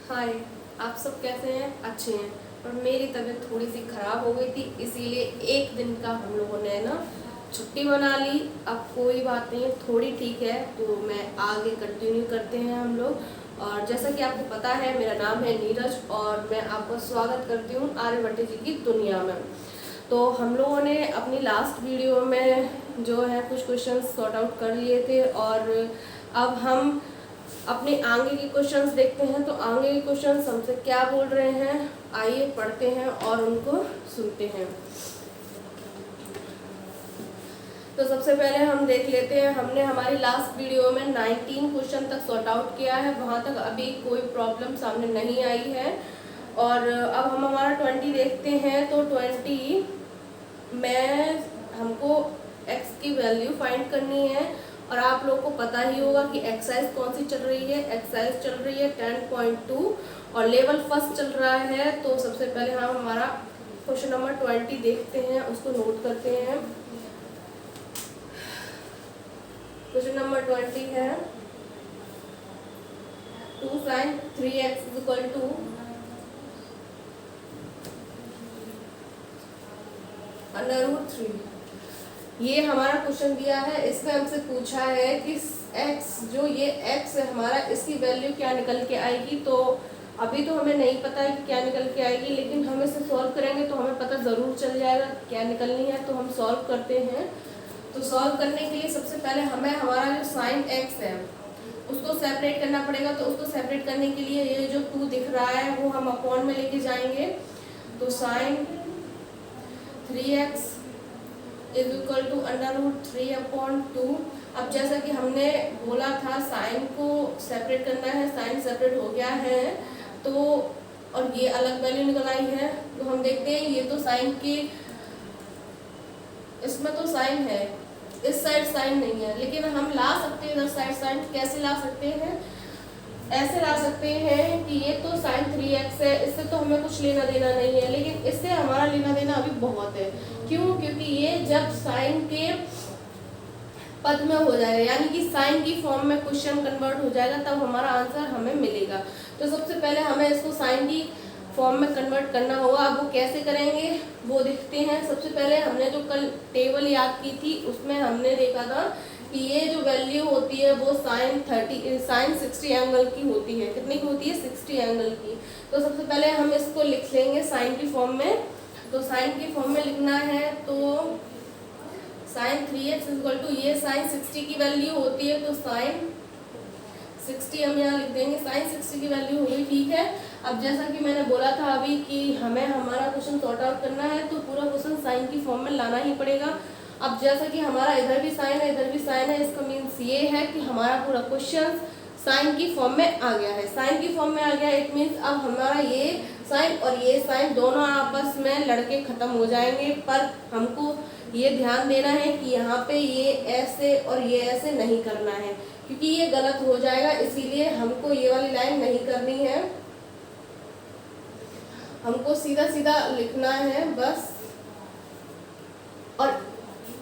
हाय, आप सब कैसे हैं? अच्छे हैं। पर मेरी तबीयत थोड़ी सी ख़राब हो गई थी, इसीलिए एक दिन का हम लोगों ने ना छुट्टी बना ली। अब कोई बात नहीं, थोड़ी ठीक है तो मैं आगे कंटिन्यू करते हैं हम लोग। और जैसा कि आपको पता है, मेरा नाम है नीरज और मैं आपका स्वागत करती हूँ आर्यभट्ट जी की दुनिया में। तो हम लोगों ने अपनी लास्ट वीडियो में जो है कुछ क्वेश्चन सॉर्ट आउट कर लिए थे और अब हम अपने आगे के क्वेश्चंस देखते हैं। तो आगे के क्वेश्चंस हमसे क्या बोल रहे हैं, आइए पढ़ते हैं और उनको सुनते हैं। तो सबसे पहले हम देख लेते हैं, हमने हमारी लास्ट वीडियो में 19 क्वेश्चन तक सॉर्ट आउट किया है, वहाँ तक अभी कोई प्रॉब्लम सामने नहीं आई है। और अब हम हमारा 20 देखते हैं। तो 20 में हमको x की वैल्यू फाइंड करनी है और आप लोगों को पता ही होगा कि एक्सरसाइज कौन सी चल रही है। एक्सरसाइज चल रही है 10.2 और लेवल फर्स्ट चल रहा है। तो सबसे पहले हम हमारा क्वेश्चन नंबर 20 देखते हैं, उसको नोट करते हैं। क्वेश्चन नंबर 20 है 2 sin 3x इक्वल टू √3। ये हमारा क्वेश्चन दिया है, इसमें हमसे पूछा है कि x जो ये x है हमारा, इसकी वैल्यू क्या निकल के आएगी। तो अभी तो हमें नहीं पता है कि क्या निकल के आएगी, लेकिन हम इसे सॉल्व करेंगे तो हमें पता ज़रूर चल जाएगा क्या निकलनी है। तो हम सॉल्व करते हैं। तो सॉल्व करने के लिए सबसे पहले हमें हमारा जो साइन x है उसको सेपरेट करना पड़ेगा। तो उसको सेपरेट करने के लिए ये जो 2 दिख रहा है वो हम अपॉन में लेके जाएंगे। तो sign 3x is equal to √3/2। अब जैसा कि हमने बोला था साइन को सेपरेट करना है, साइन सेपरेट हो गया है तो और ये अलग वैल्यू निकल आई है। तो हम देखते हैं, ये तो साइन के इसमें तो साइन है, इस साइड साइन नहीं है, लेकिन हम ला सकते हैं इधर साइड साइन। कैसे ला सकते हैं? ऐसे ला सकते हैं कि ये तो sin 3x है, इससे तो हमें कुछ लेना देना नहीं है, लेकिन इससे हमारा लेना देना अभी बहुत है। क्यों? क्योंकि ये जब साइन के पद में हो जाएगा, यानी कि साइन की फॉर्म में क्वेश्चन कन्वर्ट हो जाएगा, तब हमारा आंसर हमें मिलेगा। तो सबसे पहले हमें इसको साइन की फॉर्म में कन्वर्ट करना होगा। अब वो कैसे करेंगे वो देखते हैं। सबसे पहले हमने जो कल टेबल याद की थी उसमें हमने देखा था कि ये जो वैल्यू होती है वो साइन 60 एंगल की होती है। कितनी की होती है? 60 एंगल की। तो सबसे पहले हम इसको लिख लेंगे साइन की फॉर्म में। तो साइन की फॉर्म में लिखना है तो साइन 3x इक्वल टू, ये साइन 60 की वैल्यू होती है तो साइन 60 हम यहाँ लिख देंगे। साइन 60 की वैल्यू हो गई, ठीक है। अब जैसा कि मैंने बोला था अभी कि हमें हमारा क्वेश्चन सॉर्ट आउट करना है तो पूरा क्वेश्चन साइन की फॉर्म में लाना ही पड़ेगा। अब जैसा कि हमारा इधर भी साइन है इधर भी साइन है, इसका मीन्स ये है कि हमारा पूरा क्वेश्चन साइन की फॉर्म में आ गया है। साइन की फॉर्म में आ गया, इट मीन्स अब हमारा ये साइन और ये साइन दोनों आपस में लड़के खत्म हो जाएंगे। पर हमको ये ध्यान देना है कि यहाँ पे ये ऐसे और ये ऐसे नहीं करना है, क्योंकि ये गलत हो जाएगा। इसीलिए हमको ये वाली लाइन नहीं करनी है, हमको सीधा सीधा लिखना है बस। और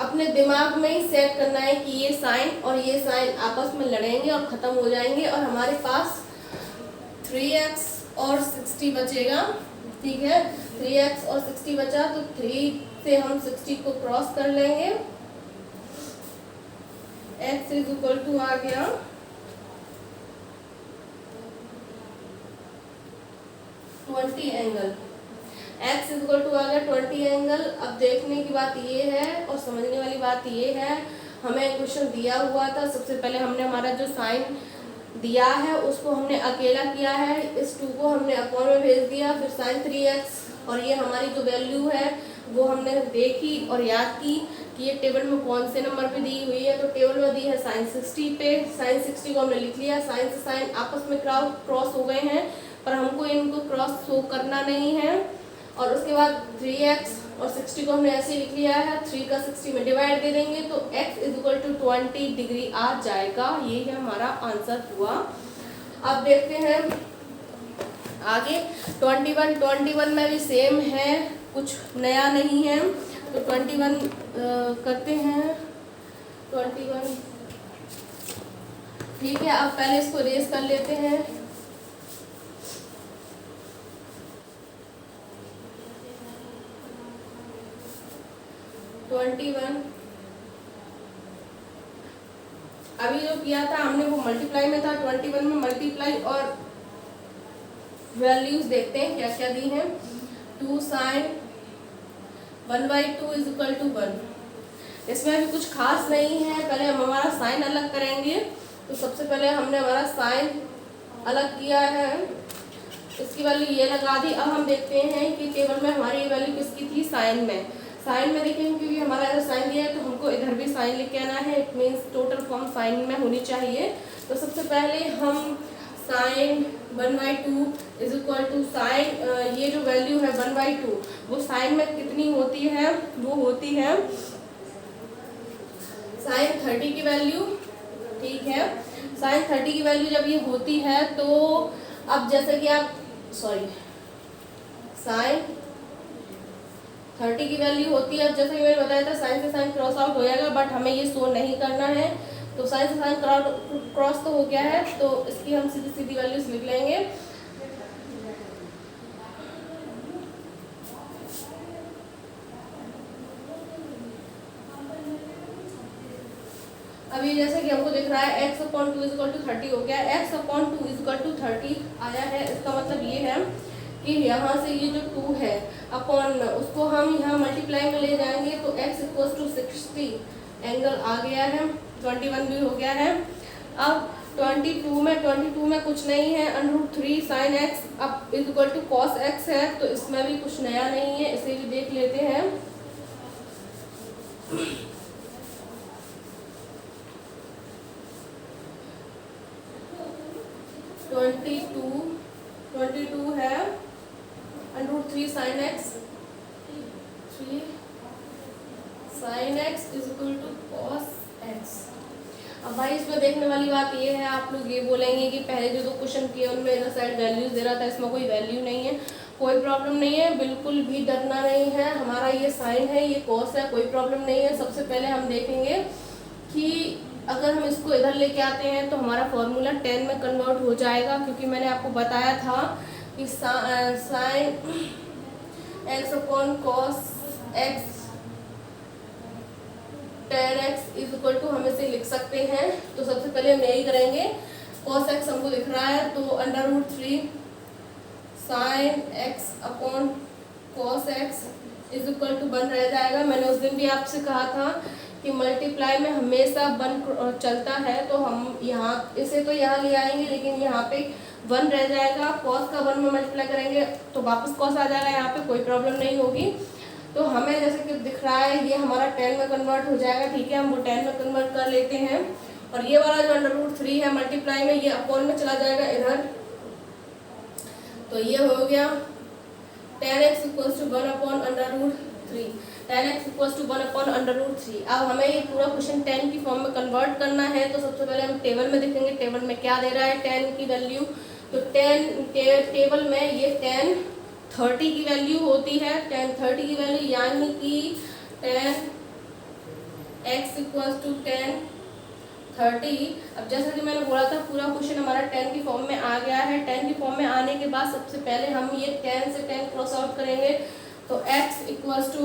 अपने दिमाग में ही सेट करना है कि ये साइन और ये साइन आपस में लड़ेंगे और ख़त्म हो जाएंगे और हमारे पास 3x और 60 बचेगा, ठीक है। 3x और 60 बचा तो 3 से हम 60 को क्रॉस कर लेंगे। x इज इक्वल टू आ गया 20 angle. x is equal to आ गया 20 एंगल। अब देखने की बात ये है और समझने वाली बात ये है, हमें क्वेश्चन दिया हुआ था। सबसे पहले हमने हमारा जो साइन दिया है उसको हमने अकेला किया है, इस 2 को हमने अपॉन में भेज दिया। फिर साइन 3x और ये हमारी जो वैल्यू है वो हमने देखी और याद की कि ये टेबल में कौन से नंबर पे दी हुई है। तो टेबल में दी है साइन 60 पे। साइन 60 को हमने लिख लिया। साइन से साइन आपस में क्रॉस हो गए हैं, पर हमको इनको क्रॉस शो करना नहीं है। और उसके बाद 3x और 60 को हमने ऐसे लिख लिया है, 3 का 60 में डिवाइड दे देंगे तो x is equal to 20 degree आ जाएगा। ये है हमारा आंसर हुआ। अब देखते हैं आगे 21 में भी सेम है, कुछ नया नहीं है। तो 21 करते हैं 21, ठीक है। अब पहले इसको रेस कर लेते हैं। 21, अभी जो किया था हमने वो मल्टीप्लाई में था, 21 में मल्टीप्लाई और वैल्यूज देखते हैं क्या क्या दी हैं। 2 sin 1/2 इज इक्वल टू 1। इसमें भी कुछ खास नहीं है, पहले हम हमारा साइन अलग करेंगे। तो सबसे पहले हमने हमारा साइन अलग किया है, इसकी वैल्यू ये लगा दी। अब हम देखते हैं कि टेबल में हमारी ये वैल्यू किसकी थी, साइन में। साइन में देखेंगे क्योंकि हमारा इधर साइन दिया है तो हमको इधर भी साइन लिख के आना है। It means total form sine में होनी चाहिए। तो सबसे पहले हम sine 1/2 is equal to sine, ये जो वैल्यू है 1/2 वो साइन में कितनी होती है, वो होती है साइन 30 की वैल्यू। ठीक है, साइन 30 की वैल्यू जब ये होती है तो अब जैसे कि आप साइन 30 की वैल्यू होती है। अब जैसे कि मैंने बताया था साइन से साइन क्रॉस आउट हो जाएगा, बट हमें ये शो नहीं करना है। तो साइन से साइन क्रॉस तो हो गया है, तो इसकी हम सीधी सीधी वैल्यूज लिख लेंगे। अभी जैसे कि हमको दिख रहा है x/2 इज इक्वल टू 30 हो गया। x/2 इज इक्वल टू 30 आया है, इसका मतलब ये है कि यहाँ से ये जो 2 है अपॉन उसको हम यहाँ मल्टीप्लाई में ले जाएंगे तो x इक्वल टू 60 एंगल आ गया है, 21 भी हो गया है। अब 22 में कुछ नहीं है, √3 sin x अब is equal to cos x है, तो इसमें भी कुछ नया नहीं है, इसे भी देख लेते हैं। 22 है √3 sin x, 3 sin x is equal to cos x। अब भाई इसमें देखने वाली बात ये है, आप लोग ये बोलेंगे कि पहले जो 2 क्वेश्चन किए उनमें इधर साइड वैल्यूज दे रहा था, इसमें कोई वैल्यू नहीं है। कोई प्रॉब्लम नहीं है, बिल्कुल भी डरना नहीं है। हमारा ये साइन है, ये कॉस है, कोई प्रॉब्लम नहीं है। सबसे पहले हम देखेंगे कि अगर हम इसको इधर लेके आते हैं तो हमारा फॉर्मूला tan में कन्वर्ट हो जाएगा, क्योंकि मैंने आपको बताया था कि sine x upon cos x tan x is equal to हम इसे लिख सकते हैं। तो सबसे पहले हम यही करेंगे, cos x हमको दिख रहा है तो √3 sin x upon cos x is equal to 1 रह जाएगा। मैंने उस दिन भी आपसे कहा था कि मल्टीप्लाई में हमेशा 1 चलता है, तो हम यहाँ इसे तो यहाँ ले आएंगे लेकिन यहाँ पे 1 रह जाएगा। cos का 1 में मल्टीप्लाई करेंगे तो वापस cos आ जाएगा, यहाँ पे कोई प्रॉब्लम नहीं होगी। तो हमें जैसे कि दिख रहा है ये हमारा tan में कन्वर्ट हो जाएगा। ठीक है, हम वो tan में कन्वर्ट कर लेते हैं। और ये वाला जो √3 है मल्टीप्लाई में ये अपॉन में चला जाएगा इधर, तो ये हो गया tan x equal to 1 upon √3, tan x equal to 1 upon √3। अब हमें ये पूरा क्वेश्चन tan की फॉर्म में कन्वर्ट करना है। तो सबसे पहले हम टेबल में देखेंगे टेबल में क्या दे रहा है tan की वैल्यू। तो टेबल में ये tan 30 की वैल्यू होती है, tan 30 की वैल्यू यानी कि tan x equal to tan 30। अब जैसा कि मैंने बोला था पूरा क्वेश्चन हमारा tan की फॉर्म में आ गया है। tan की फॉर्म में आने के बाद सबसे पहले हम ये tan से tan क्रॉस आउट करेंगे तो x इक्वल टू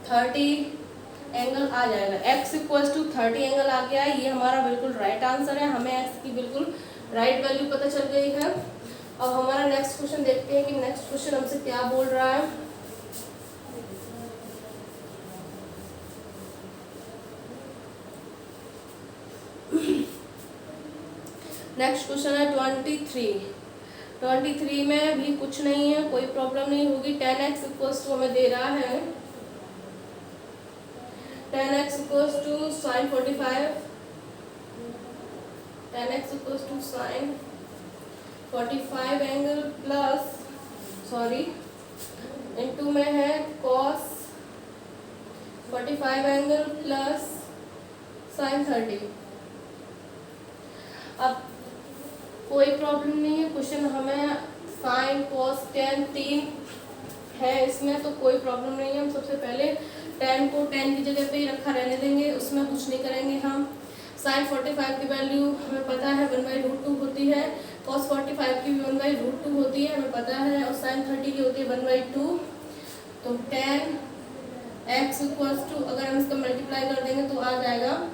30 एंगल आ जाएगा। x इक्वल टू 30 एंगल आ गया है, ये हमारा बिल्कुल राइट आंसर है। हमें x की बिल्कुल राइट वैल्यू पता चल गई है। अब हमारा नेक्स्ट क्वेश्चन देखते हैं कि नेक्स्ट क्वेश्चन हमसे क्या बोल रहा है। नेक्स्ट क्वेश्चन है 23 में भी कुछ नहीं है, कोई प्रॉब्लम नहीं होगी। tan x इक्वल्स टू हमें दे रहा है tan x equals to sin 45, tan x equals to sin 45 angle plus into में है cos 45 एंगल प्लस sin 30। अब कोई प्रॉब्लम नहीं है, क्वेश्चन हमें साइन cos tan 3 है इसमें, तो कोई प्रॉब्लम नहीं है। हम सबसे पहले tan को tan की जगह पे ही रखा रहने देंगे, उसमें कुछ नहीं करेंगे हम। साइन 45 की वैल्यू हमें पता है 1/√2 होती है, cos 45 की भी 1/√2 होती है हमें पता है, और साइन 30 की होती है 1/2। तो tan x इक्वल्स टू, अगर हम इसका मल्टीप्लाई कर देंगे तो आ जाएगा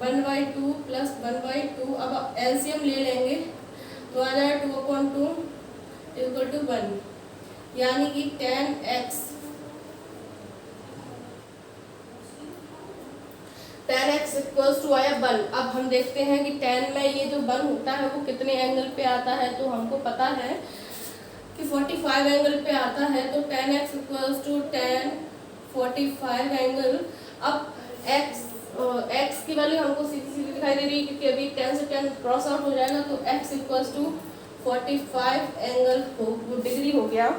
1/2 प्लस 1/2। अब एलसीएम ले लेंगे तो आ जाएगा 2/2 इक्वल टू 1, यानी कि 10x इक्वल्स टू आया 1। अब हम देखते हैं कि 10 में ये जो 1 होता है वो कितने एंगल पे आता है। तो हमको पता है कि 45 एंगल पे आता है। तो 10x इक्वल्स टू 10 45 एंगल। अब x की वैल्यू हमको सीधी सीधी दिखाई दे रही है क्योंकि अभी 10 से 10 क्रॉस आउट हो जाएगा। तो x इक्वल्स टू 45 एंगल वो डिग्री हो गया,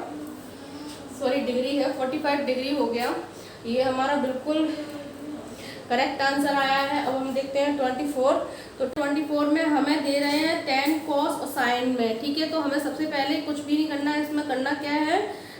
सॉरी डिग्री है, 45 डिग्री हो गया। ये हमारा बिल्कुल करेक्ट आंसर आया है। अब हम देखते हैं 24। तो 24 में हमें दे रहे हैं 10 cos और साइन में, ठीक है। तो हमें सबसे पहले कुछ भी नहीं करना है, इसमें करना क्या है,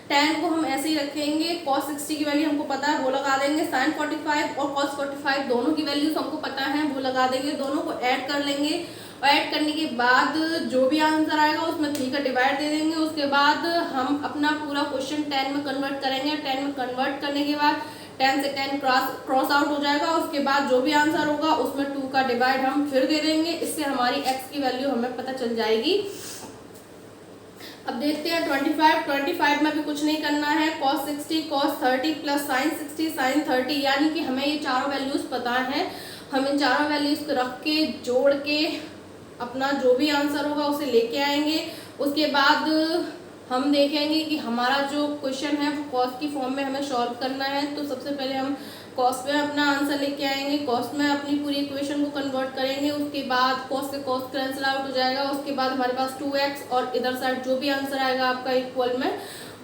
10 को हम ऐसे ही रखेंगे, cos 60 की वैल्यू हमको पता है वो लगा देंगे, sin 45 और cos 45 दोनों की वैल्यूज हमको पता है वो लगा देंगे, दोनों को ऐड कर लेंगे और ऐड करने के बाद जो भी आंसर आएगा उसमें 3 का डिवाइड दे देंगे। उसके बाद हम अपना पूरा क्वेश्चन 10 में कन्वर्ट करेंगे। 10 में कन्वर्ट करने के बाद 10 से 10 क्रॉस आउट हो जाएगा। उसके बाद जो भी आंसर होगा उसमें 2 का डिवाइड हम फिर दे देंगे। इससे हमारी x की वैल्यू हमें पता चल जाएगी। अब देखते हैं 25 में भी कुछ नहीं करना है, cos 60 cos 30 plus sin 60 sin 30, यानी कि हमें ये चारों वैल्यूज पता है। हम इन चारों वैल्यूज को रख के जोड़ के अपना जो भी आंसर होगा उसे लेके आएंगे। उसके बाद हम देखेंगे कि हमारा जो क्वेश्चन है वो कॉस की फॉर्म में हमें सॉल्व करना है। तो सबसे पहले हम कॉस में अपना आंसर लेके आएंगे, कॉस में अपनी पूरी इक्वेशन को कन्वर्ट करेंगे। उसके बाद कॉस से कॉस कैंसिल आउट हो जाएगा। उसके बाद हमारे पास 2x और इधर साइड जो भी आंसर आएगा आपका इक्वल में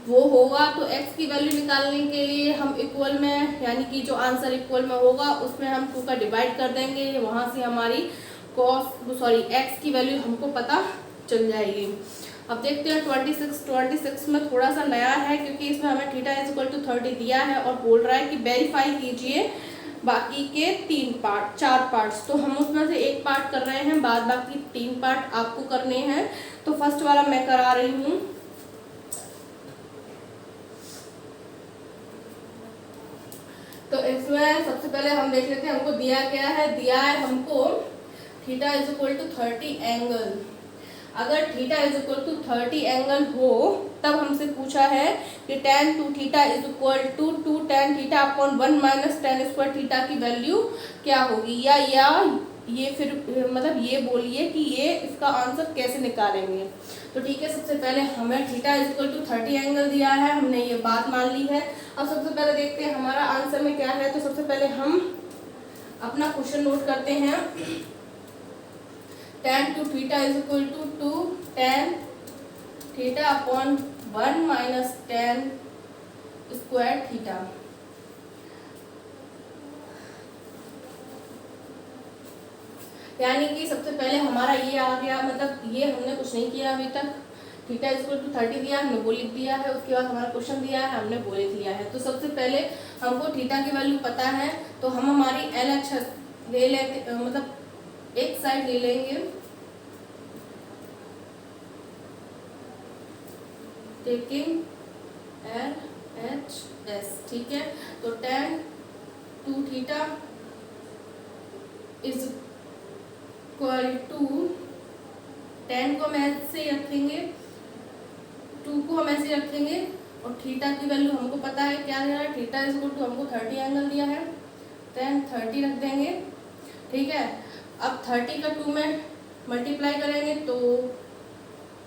वो होगा। तो x की वैल्यू निकालने के लिए हम इक्वल में, यानी कि जो आंसर इक्वल में होगा उसमें हम 2 का डिवाइड कर देंगे, वहाँ से हमारी x की वैल्यू हमको पता चल जाएगी। अब देखते हैं 26 में थोड़ा सा नया है क्योंकि इसमें हमें थीटा इज इक्वल टू 30 दिया है और बोल रहा है कि वेरीफाई कीजिए बाकी के 4 पार्ट्स। तो हम उसमें से एक पार्ट कर रहे हैं, बाद बाकी 3 पार्ट आपको करने हैं। तो फर्स्ट वाला मैं करा रही हूँ। तो इसमें सबसे पहले हम देख लेते हैं हमको दिया क्या है। दिया है हमको theta is equal to 30 angle. अगर theta is equal to 30 angle हो तब हमसे पूछा है कि tan 2 theta is equal to 2 tan theta upon 1 minus tan square theta की वैल्यू क्या होगी, या ये फिर मतलब ये बोलिए कि ये इसका आंसर कैसे निकालेंगे। तो ठीक है, सबसे पहले हमें theta is equal to 30 angle दिया है, हमने ये बात मान ली है। अब सबसे पहले देखते हैं हमारा आंसर में क्या है। तो सबसे पहले हम अपना क्वेश्चन नोट करते हैं। tan 2 theta is equal to 2 tan theta upon 1 minus tan square theta. यानी कि सबसे पहले हमारा ये आ गया, मतलब ये हमने कुछ नहीं किया अभी तक। थीटा इज इक्वल टू 30 दिया, हमने वो लिख दिया है। उसके बाद हमारा क्वेश्चन दिया है, हमने वो लिख दिया है। तो सबसे पहले हमको थीटा की वैल्यू पता है, तो हम हमारी LH ले लेते, मतलब एक साइड ले लेंगे, टेकिंग LHS, ठीक है। तो tan 2 theta is equal to, tan को हम ऐसे रखेंगे, 2 को हम ऐसे रखेंगे और थीटा की वैल्यू हमको पता है क्या दे रहा है। थीटा इज इक्वल टू हमको 30 एंगल दिया है, tan 30 रख देंगे, ठीक है। अब 30 का 2 में मल्टीप्लाई करेंगे तो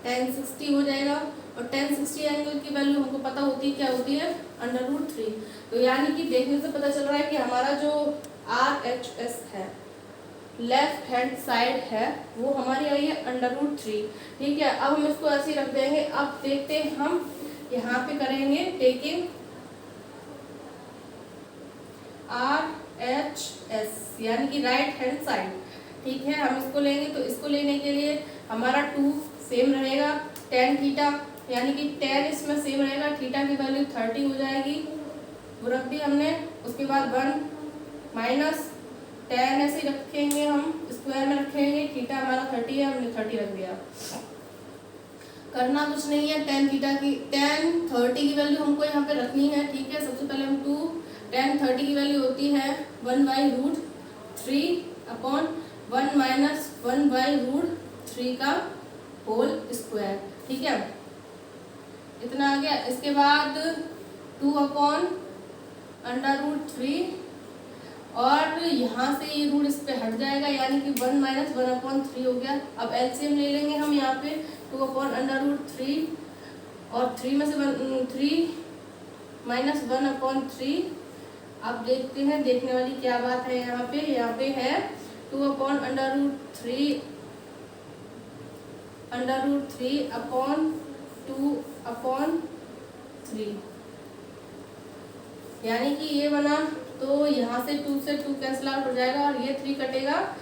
tan 60 हो जाएगा और tan 60 एंगल की वैल्यू हमको पता होती है क्या होती है, √3। तो यानी कि देखने से पता चल रहा है कि हमारा जो RHS है, लेफ्ट हैंड साइड है, वो हमारी आई है √3, ठीक है। अब हम इसको ऐसे ही रख देंगे। अब देखते हैं हम यहाँ पे करेंगे टेकिंग RHS, यानी कि राइट हैंड साइड, ठीक है। हम इसको लेंगे, तो इसको लेने के लिए हमारा 2 सेम रहेगा, tan थीटा, यानी कि tan इसमें सेम रहेगा, थीटा की वैल्यू 30 हो जाएगी, वो रख दी हमने। उसके बाद 1 माइनस tan ऐसे रखेंगे, हम स्क्वायर में रखेंगे, थीटा हमारा 30 है, हमने 30 रख दिया। करना कुछ नहीं है, tan 30 की वैल्यू हमको यहाँ पे रखनी है, ठीक है। सबसे पहले हम 2 tan 30 की वैल्यू होती है 1/√3/1 माइनस 1/√3 का होल स्क्वायर। ठीक है, इतना आ गया। इसके बाद 2/√3 और यहाँ से ये रूट इस पे हट जाएगा, यानी कि 1 माइनस 1/3 हो गया। अब एलसीएम ले लेंगे हम यहाँ पे 2/√3 और 3 में से 3 माइनस 1/3। अब देखते हैं देखने वाली क्या बात है। यहाँ पे है 2/√3/2/3, यानी कि ये बना। तो यहाँ से 2 से 2 कैंसिल आउट हो जाएगा और ये 3 कटेगा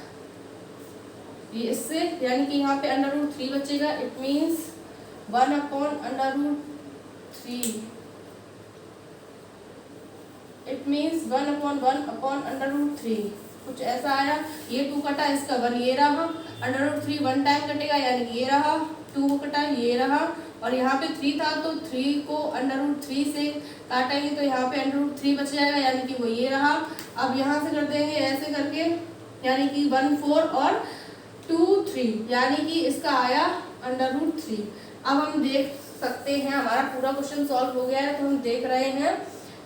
ये इससे, यानी कि यहाँ पे √3 बचेगा। इट मीन्स 1/√3 कुछ ऐसा आया। ये 2 कटा, इसका 1 ये रहा, √3 1 टाइम कटेगा, यानी कि ये रहा, 2 कटा ये रहा, और यहाँ पे 3 था तो 3 को √3 से काटेंगे तो यहाँ पे √3 बच जाएगा, यानी कि वो ये रहा। अब यहाँ से कर देंगे ऐसे करके, यानी कि 1 4 और 2 3, यानी कि इसका आया √3। अब हम देख सकते हैं हमारा पूरा क्वेश्चन सॉल्व हो गया है। तो हम देख रहे हैं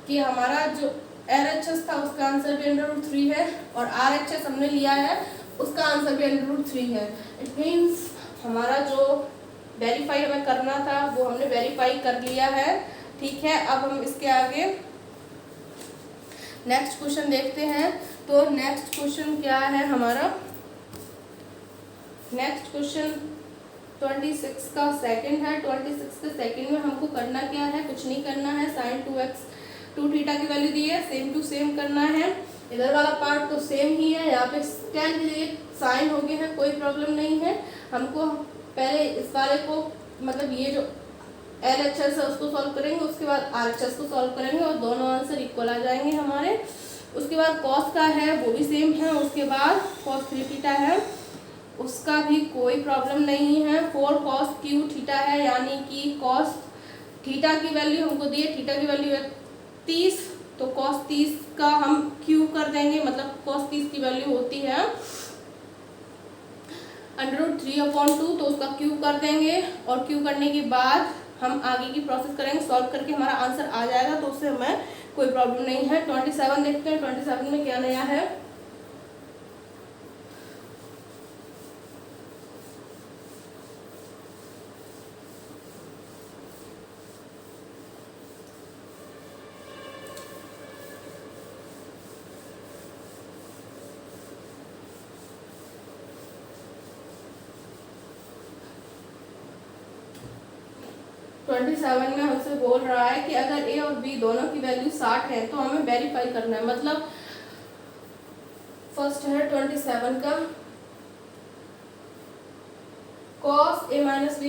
कि हमारा जो LHS था उसका आंसर भी √3 है और RHS हमने लिया है उसका आंसर भी √3 है। इट मीन्स हमारा जो वेरीफाई हमें करना था वो हमने वेरीफाई कर लिया है। ठीक है, अब हम इसके आगे नेक्स्ट क्वेश्चन देखते हैं। तो नेक्स्ट क्वेश्चन क्या है हमारा? नेक्स्ट क्वेश्चन 26 का सेकंड है। 26 के सेकंड में हमको करना क्या है? कुछ नहीं करना है। sin 2x 2 थीटा की वैल्यू दी है, सेम टू सेम करना है। इधर वाला पार्ट तो सेम ही है, यहाँ पे tan की जगह साइन हो गया है, कोई प्रॉब्लम नहीं है। हमको पहले इस वाले को मतलब ये जो LHS है उसको सॉल्व करेंगे, उसके बाद RHS को सॉल्व करेंगे और दोनों आंसर इक्वल आ जाएंगे हमारे। उसके बाद cos का है वो भी सेम है, उसके बाद cos 3 थीटा है उसका भी कोई प्रॉब्लम नहीं है। 4 cos q थीटा है, यानी कि cos थीटा की वैल्यू हमको दी है, थीटा की वैल्यू है 30, तो cos 30 का हम q कर देंगे, मतलब cos 30 की वैल्यू होती है √3/2, तो उसका q कर देंगे और q करने के बाद हम आगे की प्रोसेस करेंगे, सॉल्व करके हमारा आंसर आ जाएगा, तो उससे हमें कोई प्रॉब्लम नहीं है। 27 देखते हैं 27 में क्या नया है। ट्वेंटी 27 में हमसे बोल रहा है कि अगर a और b दोनों की वैल्यू 60 है तो हमें वेरीफाई करना है। मतलब फर्स्ट है 27 का cos a minus b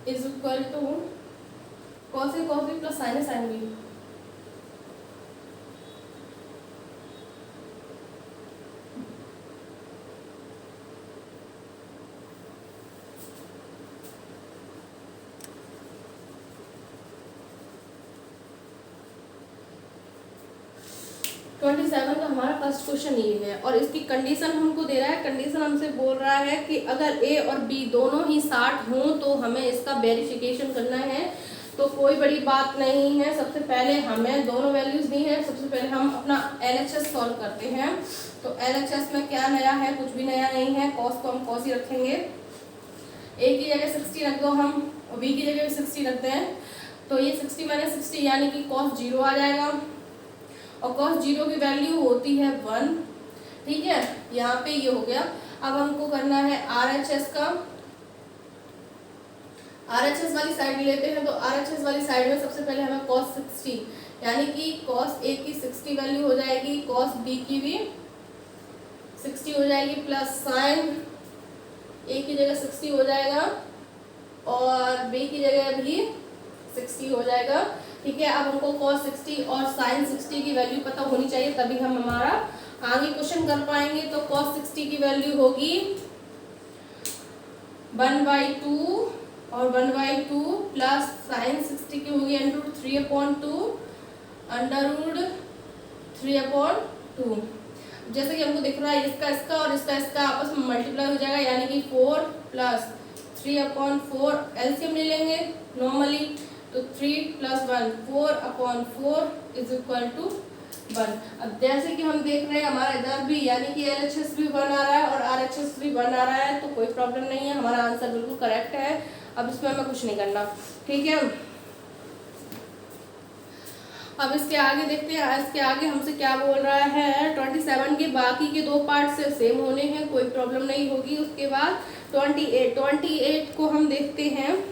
is equal to cos a cos b plus sin a sin b। Twenty 27 का हमारा फर्स्ट क्वेश्चन ये है और इसकी कंडीशन हमको दे रहा है। कंडीशन हमसे बोल रहा है कि अगर a और b दोनों ही 60 हों तो हमें इसका वेरिफिकेशन करना है। तो कोई बड़ी बात नहीं है, सबसे पहले हमें दोनों वैल्यूज दी है, सबसे पहले हम अपना LHS सॉल्व करते हैं। तो LHS में क्या नया है? कुछ भी नया नहीं है। cos को हम cos ही रखेंगे, a की जगह 60 रख दो हम और b की जगह भी 60 रखते हैं, तो ये 60 माइनस 60 यानी कि cos 0 आ जाएगा और cos 0 की वैल्यू होती है 1। ठीक है, यहाँ पे ये हो गया। अब हमको करना है RHS का। RHS वाली साइड लेते हैं, तो RHS वाली साइड में सबसे पहले हमें cos 60 यानी कि cos A की 60 वैल्यू हो जाएगी, cos B की भी 60 हो जाएगी, प्लस sin A की जगह 60 हो जाएगा और B की जगह भी 60 हो जाएगा। ठीक है, अब हमको cos 60 और sin 60 की वैल्यू पता होनी चाहिए, तभी हम हमारा आगे क्वेश्चन कर पाएंगे। तो cos 60 की वैल्यू होगी 1/2 और 1/2 प्लस साइन 60 की होगी √3/2 √3/2। जैसे कि हमको दिख रहा है इसका इसका और इसका आपस में मल्टीप्लाई हो जाएगा, यानी कि 4 प्लस 3/4 एलसीएम ले लेंगे नॉर्मली, तो 3 + 1 4/4 = 1। अब जैसे कि हम देख रहे हैं हमारा इधर भी यानी कि LHS भी 1 आ रहा है और RHS भी 1 आ रहा है, तो कोई प्रॉब्लम नहीं है, हमारा आंसर बिल्कुल करेक्ट है। अब इसमें हमें कुछ नहीं करना, ठीक है। अब इसके आगे देखते हैं, इसके आगे हमसे क्या बोल रहा है। 27 के बाकी के 2 पार्ट से सेम होने हैं, कोई प्रॉब्लम नहीं होगी। उसके बाद 28 को हम देखते हैं।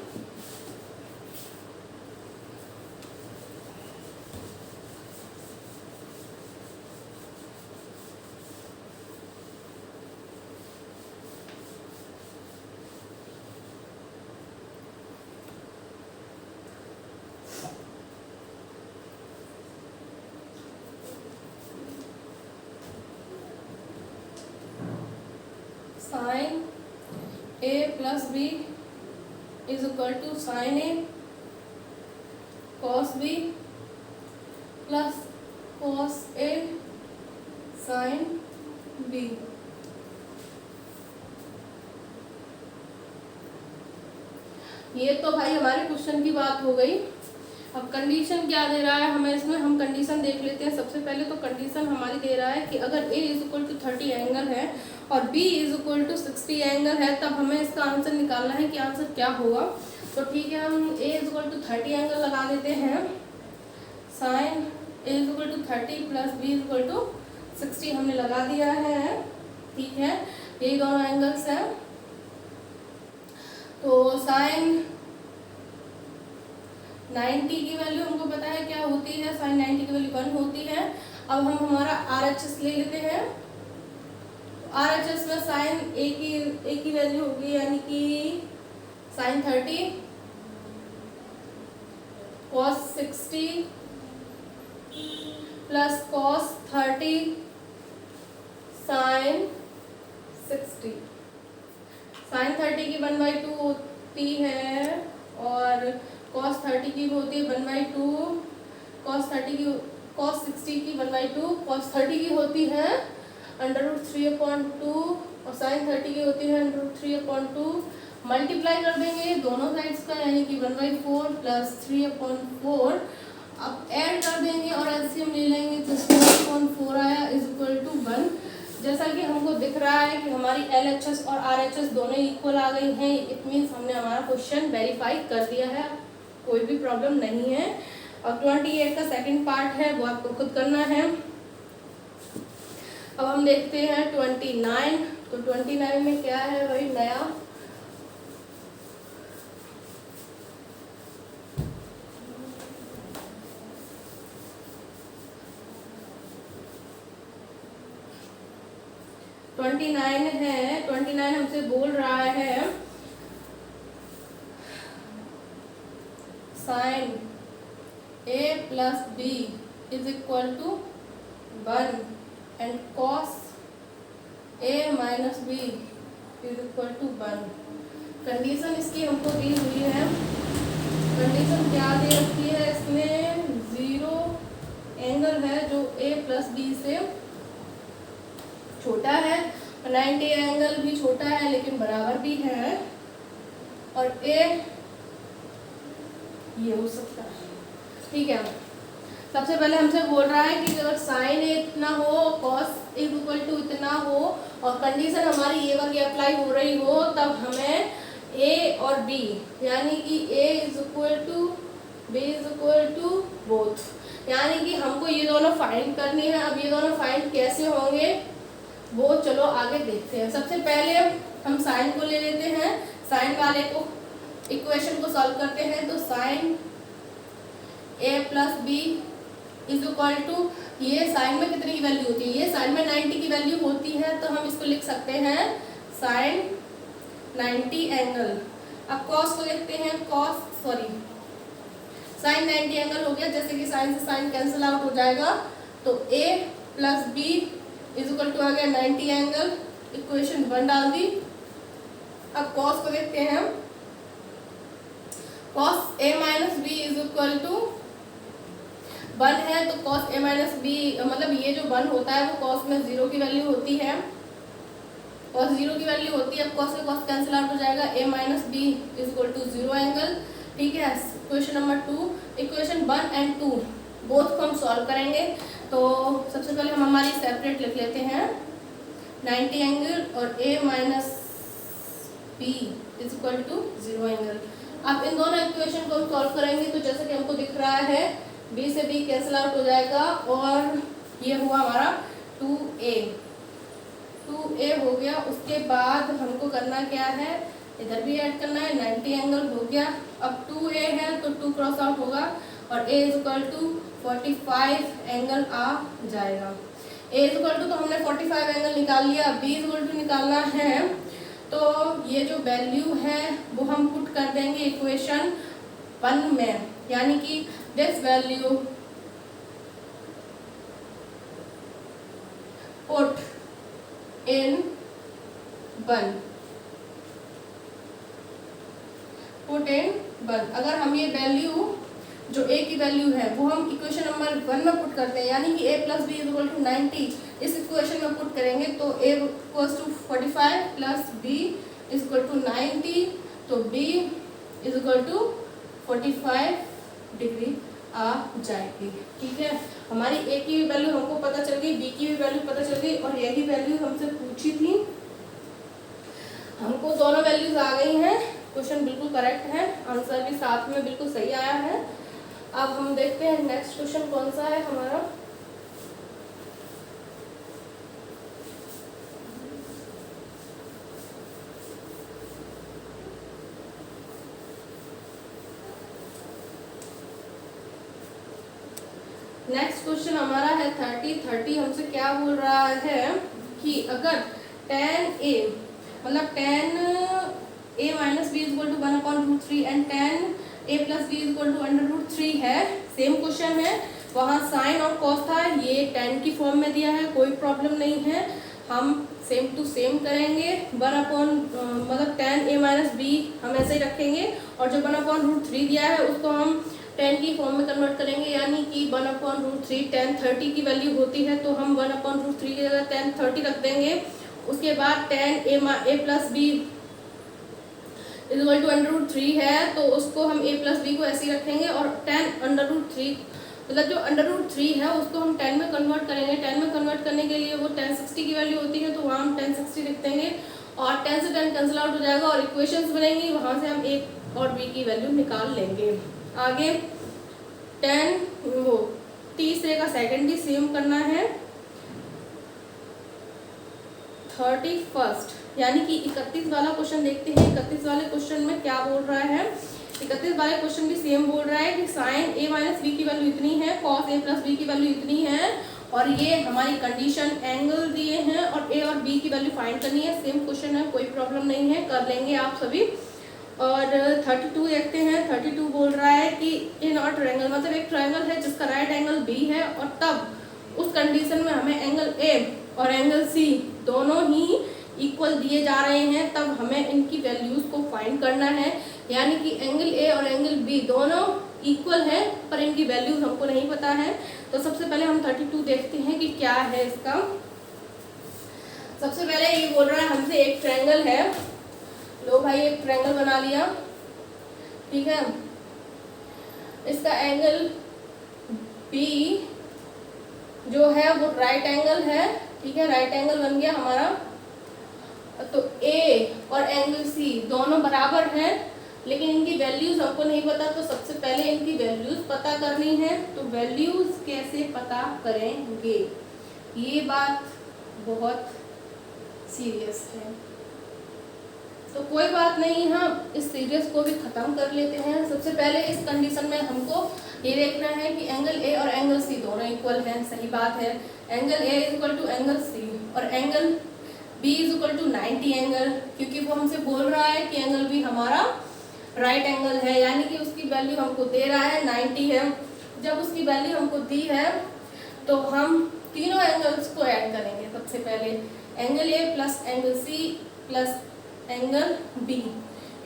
sin A + B = sin A cos B plus cos A sin B। ये तो भाई हमारे क्वेश्चन की बात हो गई। अब कंडीशन क्या दे रहा है हमें, इसमें हम कंडीशन देख लेते हैं। सबसे पहले तो कंडीशन हमारी दे रहा है कि अगर A = 30 एंगल है और B = 60 एंगल है, तब हमें इसका आंसर निकालना है कि आंसर क्या होगा। तो ठीक है, हम A = 30 एंगल लगा देते हैं। साइन A = 30 प्लस B = 60 हमने लगा दिया है, ठीक है। यही दोनों एंगल्स हैं। तो साइन 90 की वैल्यू हमको पता है क्या होती है, साइन 90 की वैल्यू 1 होती है। अब हम हमारा RHS ले लेते हैं। RHS में साइन ए की वैल्यू होगी, यानी कि sine 30 cos 60 plus cos 30 sine 60। Sine 30 की 1/2 होती है और cos 30 की होती है 1/2, cos 60 की 1/2, cos 30 की होती है √3/2 और sin 30 की होती है √3/2। मल्टीप्लाई कर देंगे दोनों साइड्स का, यानी कि 1/4 प्लस 3/4। अब ऐड कर देंगे और एलसीएम ले लेंगे, तो 4/4 आया = 1। जैसा कि हमको दिख रहा है कि हमारी LHS और RHS दोनों इक्वल आ गई हैं, इट मीन्स हमने हमारा क्वेश्चन वेरीफाई कर दिया है, कोई भी प्रॉब्लम नहीं है। और 28 का सेकंड पार्ट है, वो आपको खुद करना है। अब हम देखते हैं 29। तो 29 में क्या है भाई नया, है 29 हमसे बोल रहा है sine A + B = 1 and cos A - B = 1। Condition इसकी हमको दी हुई है। कंडीशन क्या दे रखी है इसमें, 0 एंगल है जो A + B से छोटा है, 90 एंगल भी छोटा है लेकिन बराबर भी है, और A ये हो सकता है, ठीक है। सबसे पहले हमसे बोल रहा है कि अगर साइन A इतना हो, cos A = इतना हो और कंडीशन हमारी ये वाली अप्लाई हो रही हो, तब हमें A और B यानी कि A = B = बोथ, यानी कि हमको ये दोनों फाइंड करनी है। अब ये दोनों फाइंड कैसे होंगे वो चलो आगे देखते हैं। सबसे पहले हम साइन को ले लेते हैं, साइन वाले को इक्वेशन को सॉल्व करते हैं। तो साइन A + B = ये साइन में कितने की वैल्यू होती है, ये साइन में 90 की वैल्यू होती है, तो हम इसको लिख सकते हैं साइन 90 एंगल। अब कॉस को देखते हैं, साइन 90 एंगल हो गया, जैसे कि साइन से साइन कैंसिल आउट हो जाएगा, तो A + B = आ गया 90 एंगल, इक्वेशन 1 डाल दी। अब कॉस को देखते हैं, cos A minus B is equal to 1 है, तो कॉस ए माइनस बी मतलब ये जो 1 होता है वो कॉस में 0 की वैल्यू होती है, कॉस 0 की वैल्यू होती है। अब कॉस से कॉस कैंसिल आउट हो जाएगा, A minus B is equal to 0 angle. ठीक है, question number 2, equation 1 and 2 both को हम सॉल्व करेंगे। तो सबसे पहले हम हमारी सेपरेट लिख लेते हैं 90 एंगल और a minus B is equal to 0 angle. अब इन दोनों इक्वेशन को हम सॉल्व करेंगे तो जैसे कि हमको दिख रहा है b से b कैंसिल आउट हो जाएगा और ये हुआ हमारा 2a हो गया। उसके बाद हमको करना क्या है, इधर भी ऐड करना है, 90 एंगल हो गया। अब 2a है तो 2 क्रॉस आउट होगा और a is equal to 45 angle आ जाएगा। a इज इक्वल टू तो हमने 45 एंगल निकाल लिया, b इज इक्वल टू निकालना है तो ये जो वैल्यू है वो हम पुट कर देंगे इक्वेशन 1 में, यानी कि this value put in 1, put in 1। अगर हम ये वैल्यू जो a की वैल्यू है वो हम इक्वेशन नंबर 1 में पुट करते हैं, यानी कि a plus B is equal to 90 इस इक्वेशन में पुट करेंगे तो a equals to 45 plus b is equal to 90, तो b is equal to 45 degree आ जाएगी। ठीक है, हमारी a की वैल्यू हमको पता चल गई, b की भी वैल्यू पता चल गई और a की वैल्यू हमसे पूछी थी, हमको दोनों वैल्यूज आ गई हैं। क्वेश्चन बिल्कुल करेक्ट है, आंसर भी साथ में बिल्कुल सही आया है। अब हम देखते हैं नेक्स्ट क्वेश्चन कौन सा है हमारा। नेक्स्ट क्वेश्चन हमारा है 30 हमसे क्या बोल रहा है कि अगर tan a मतलब tan a minus B is equal to 1/√3 and tan a plus B is equal to √3 है, सेम क्वेश्चन है, वहाँ साइन और कॉस था, ये tan की फॉर्म में दिया है, कोई प्रॉब्लम नहीं है, हम सेम टू सेम करेंगे। मतलब tan a माइनस बी हम ऐसे ही रखेंगे और जो 1/√3 दिया है उसको हम tan की फॉर्म में कन्वर्ट करेंगे, यानी कि 1/√3 tan 30 की वैल्यू होती है तो हम 1/√3 की जगह tan 30 रख देंगे। उसके बाद tan a plus B is equal to √3 है तो उसको हम a प्लस बी को ऐसे ही रखेंगे और tan √3 मतलब जो √3 है उसको हम 10 में कन्वर्ट करेंगे। 10 में कन्वर्ट करने के लिए वो tan 60 की वैल्यू होती है तो वहाँ हम tan 60 लिख देंगे और 10 से 10 कैंसिल आउट हो जाएगा और इक्वेशंस बनेंगी, वहाँ से हम a और b की वैल्यू निकाल लेंगे। आगे 10 वो तीसरे का सेकंड भी सेम करना है, 31 यानी कि 31 वाला क्वेश्चन देखते हैं। 31 वाले क्वेश्चन में क्या बोल रहा है, 31 वाले क्वेश्चन भी सेम बोल रहा है कि साइन a माइनस बी की वैल्यू इतनी है, कॉस a प्लस बी की वैल्यू इतनी है और ये हमारी कंडीशन एंगल दिए हैं और a और b की वैल्यू फाइंड करनी है। सेम क्वेश्चन है, कोई प्रॉब्लम नहीं है, कर लेंगे आप सभी। और 32 देखते हैं। 32 बोल रहा है कि इन और ट्रायंगल मतलब एक ट्रायंगल है जिसका राइट एंगल b है और तब उस कंडीशन में हमें एंगल a और एंगल c दोनों ही इक्वल दिए जा रहे हैं, तब हमें इनकी वैल्यूज को फाइंड करना है, यानी कि एंगल a और एंगल b दोनों इक्वल है पर इनकी वैल्यूज हमको नहीं पता है। तो सबसे पहले हम 32 देखते हैं कि क्या है इसका। सबसे पहले ये बोल रहा है हमसे एक ट्रायंगल है, लो भाई एक ट्रायंगल बना लिया, ठीक है, इसका एंगल B जो है वो राइट एंगल है, ठीक है, राइट एंगल बन गया हमारा। तो A और एंगल C दोनों बराबर हैं लेकिन इनकी वैल्यूज हमको नहीं पता, तो सबसे पहले इनकी वैल्यूज पता करनी है। तो वैल्यूज कैसे पता करेंगे, ये बात बहुत सीरियस है, तो कोई बात नहीं, हम इस सीरीज को भी ख़त्म कर लेते हैं। सबसे पहले इस कंडीशन में हमको ये देखना है कि एंगल A और एंगल C दोनों इक्वल हैं, सही बात है। Angle A is equal to angle C और angle B is equal to 90 angle, क्योंकि वो हमसे बोल रहा है कि एंगल B हमारा राइट एंगल है, यानी कि उसकी वैल्यू हमको दे रहा है 90 है। जब उसकी वैल्यू हमको दी है तो हम तीनों एंगल्स को ऐड करेंगे। सबसे पहले angle A plus angle C plus angle B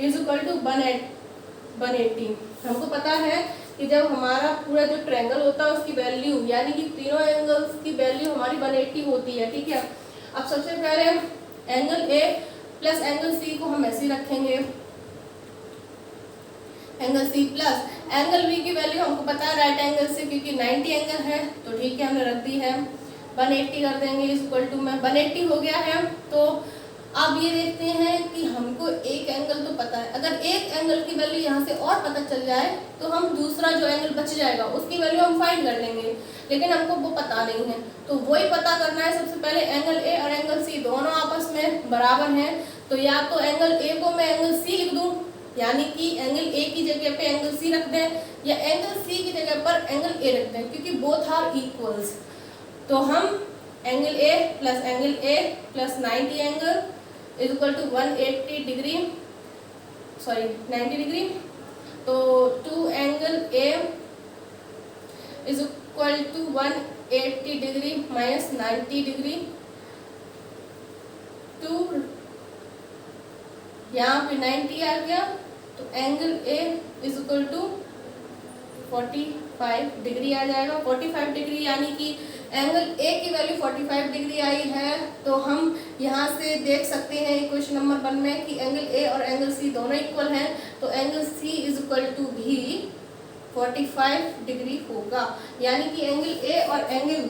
is equal to 180 180। हमको पता है कि जब हमारा पूरा जो ट्रायंगल होता है उसकी वैल्यू यानी कि तीनों एंगल्स की वैल्यू हमारी 180 होती है, ठीक है। अब सबसे पहले angle A plus angle C को हम ऐसे ही रखेंगे, angle C plus angle B की वैल्यू हमको पता है राइट एंगल से, क्योंकि 90 एंगल है तो ठीक है हमने रख दी है, 180 कर देंगे इक्वल टू में 180 हो गया है। तो अब ये देखते हैं कि हमको एक एंगल तो पता है, अगर एक एंगल की वैल्यू यहाँ से और पता चल जाए तो हम दूसरा जो एंगल बच जाएगा उसकी वैल्यू हम फाइंड कर लेंगे, लेकिन हमको वो पता नहीं है। तो वही पता करना है। सबसे पहले एंगल ए और एंगल सी दोनों आपस में बराबर हैं, तो या तो एंगल ए को मैं एंगल सी लिख दूँ, यानी कि एंगल ए की जगह पे एंगल सी रख दें, या एंगल सी की जगह पर एंगल ए रख दें, क्योंकि बोथ आर इक्वल्स। तो हम angle A plus 90 angle is equal to 180 degree, sorry 90 degree. तो 2 angle A is equal to 180 degree minus 90 degree, 2 यहाँ पे 90 आ गया, तो angle A is equal to 45 degree आ जाएगा। 45 डिग्री यानी कि एंगल ए की वैल्यू 45 डिग्री आई है, तो हम यहाँ से देख सकते हैं क्वेश्चन नंबर 1 में कि एंगल ए और एंगल सी दोनों इक्वल हैं, तो angle C is equal to भी 45 डिग्री होगा, यानी कि एंगल ए और एंगल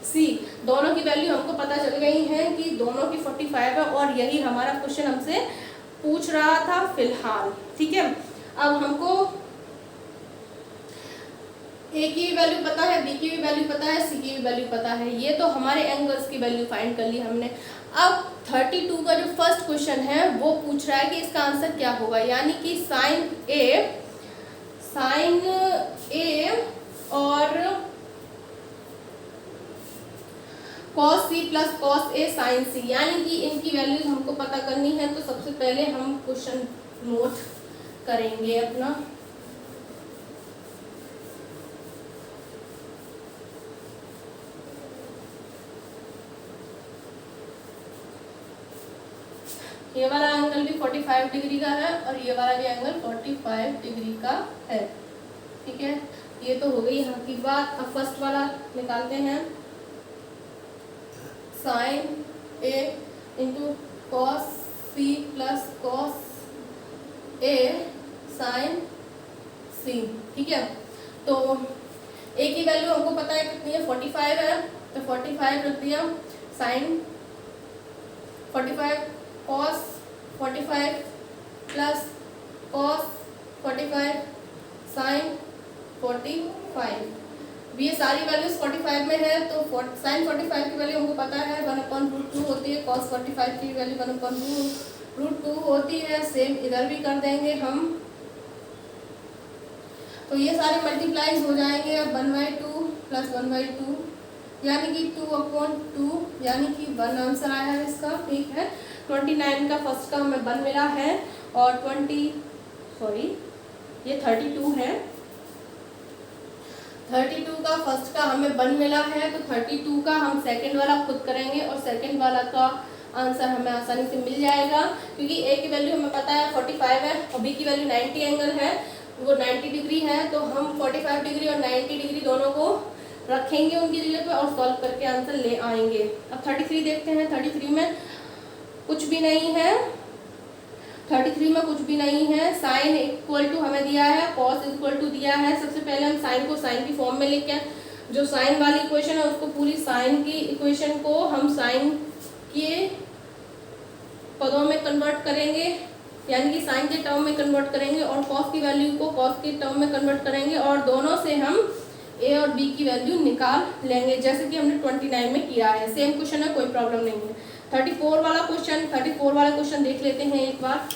सी दोनों की वैल्यू हमको पता चल गई है कि दोनों की 45 है, और यही हमारा क्वेश्चन हमसे पूछ रहा था फिलहाल, ठीक है। अब हमको ए की भी वैल्यू पता है, बी की भी वैल्यू पता है, सी की भी वैल्यू पता है, ये तो हमारे एंगल्स की वैल्यू फाइंड कर ली हमने। अब 32 का जो फर्स्ट क्वेश्चन है वो पूछ रहा है कि इसका आंसर क्या होगा, यानी कि साइन ए और cos C plus cos A sine सी, यानी कि इनकी वैल्यूज हमको पता करनी है। तो सबसे पहले हम क्वेश्चन नोट करेंगे अपना, ये वाला एंगल भी 45 डिग्री का है और ये वाला भी एंगल 45 डिग्री का है, ठीक है। ये तो हो गई यहाँ की बात। अब फर्स्ट वाला निकालते हैं, sine A into cos C plus cos A sine C, ठीक है। तो ए की वैल्यू हमको पता है कितनी है, 45 है, तो 45 रख दिया, sine 45 cos 45 plus cos 45 sine 45, ये सारी वैल्यूज 45 में है, तो साइन 45 की वैल्यू हमको पता है 1/√2 होती है, कॉस 45 की वैल्यू 1/√2 होती है। सेम इधर भी कर देंगे हम, तो ये सारे मल्टीप्लाइज हो जाएंगे। अब 1/2 प्लस 1/2 यानी कि 2/2, यानी कि 1 आंसर आया है इसका, ठीक है। 29 का फर्स्ट का हमें 1 मिला है, और 32 है, 32 का फर्स्ट का हमें 1 मिला है, तो 32 का हम सेकंड वाला खुद करेंगे, और सेकंड वाला का आंसर हमें आसानी से मिल जाएगा, क्योंकि ए की वैल्यू हमें पता है 45 है और बी की वैल्यू 90 एंगल है, वो 90 डिग्री है, तो हम 45 डिग्री और 90 डिग्री दोनों को रखेंगे उनकी जगह पे और सॉल्व करके आंसर ले आएंगे। अब 33 देखते हैं, 33 में कुछ भी नहीं है, 33 में कुछ भी नहीं है। साइन इक्वल टू हमें दिया है, कॉस इक्वल टू दिया है। सबसे पहले हम साइन को साइन की फॉर्म में लेके, जो साइन वाली इक्वेशन है उसको पूरी साइन की इक्वेशन को हम साइन के पदों में कन्वर्ट करेंगे, यानी कि साइन के टर्म में कन्वर्ट करेंगे, और कॉस की वैल्यू को कॉस के टर्म में कन्वर्ट करेंगे, और दोनों से हम ए और बी की वैल्यू निकाल लेंगे, जैसे कि हमने 29 में किया है। सेम क्वेश्चन है, कोई प्रॉब्लम नहीं है। 34 वाला क्वेश्चन देख लेते हैं एक बार।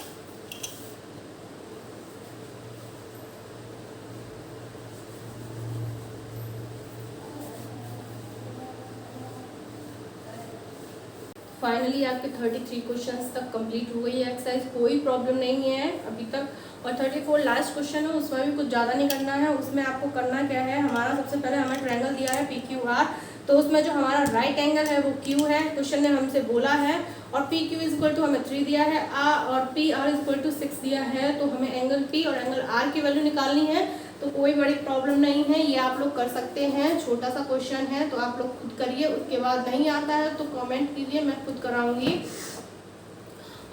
फाइनली आपके 33 क्वेश्चंस तक कंप्लीट हो गई है एक्सरसाइज, कोई प्रॉब्लम नहीं है अभी तक। और 34 लास्ट क्वेश्चन है, उसमें भी कुछ ज़्यादा नहीं करना है। उसमें आपको करना क्या है, हमारा सबसे पहले हमें ट्रायंगल दिया है PQR, तो उसमें जो हमारा राइट एंगल है वो Q है, क्वेश्चन ने हमसे बोला है, और P Q is equal to हमें 3 दिया है और P R is equal to 6 दिया है। तो हमें एंगल पी और एंगल आर की वैल्यू निकालनी है। तो कोई बड़ी प्रॉब्लम नहीं है, ये आप लोग कर सकते हैं, छोटा सा क्वेश्चन है तो आप लोग खुद करिए। उसके बाद नहीं आता है तो कमेंट कीजिए, मैं खुद कराऊंगी।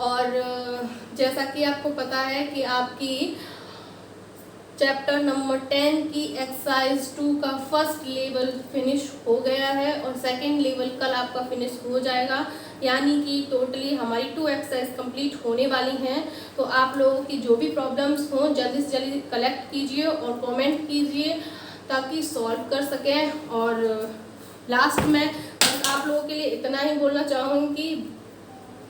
और जैसा कि आपको पता है कि आपकी चैप्टर नंबर 10 की एक्सरसाइज 2 का फर्स्ट लेवल फिनिश हो गया है और सेकंड लेवल कल आपका फिनिश हो जाएगा, यानी कि टोटली हमारी 2 एक्सरसाइज कंप्लीट होने वाली हैं। तो आप लोगों की जो भी प्रॉब्लम्स हों जल्दी से जल्दी कलेक्ट कीजिए और कमेंट कीजिए ताकि सॉल्व कर सकें। और लास्ट में बस आप लोगों के लिए इतना ही बोलना चाहूँगी कि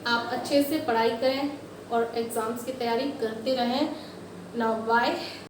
आप अच्छे से पढ़ाई करें और एग्ज़ाम्स की तैयारी करते रहें। Now bye.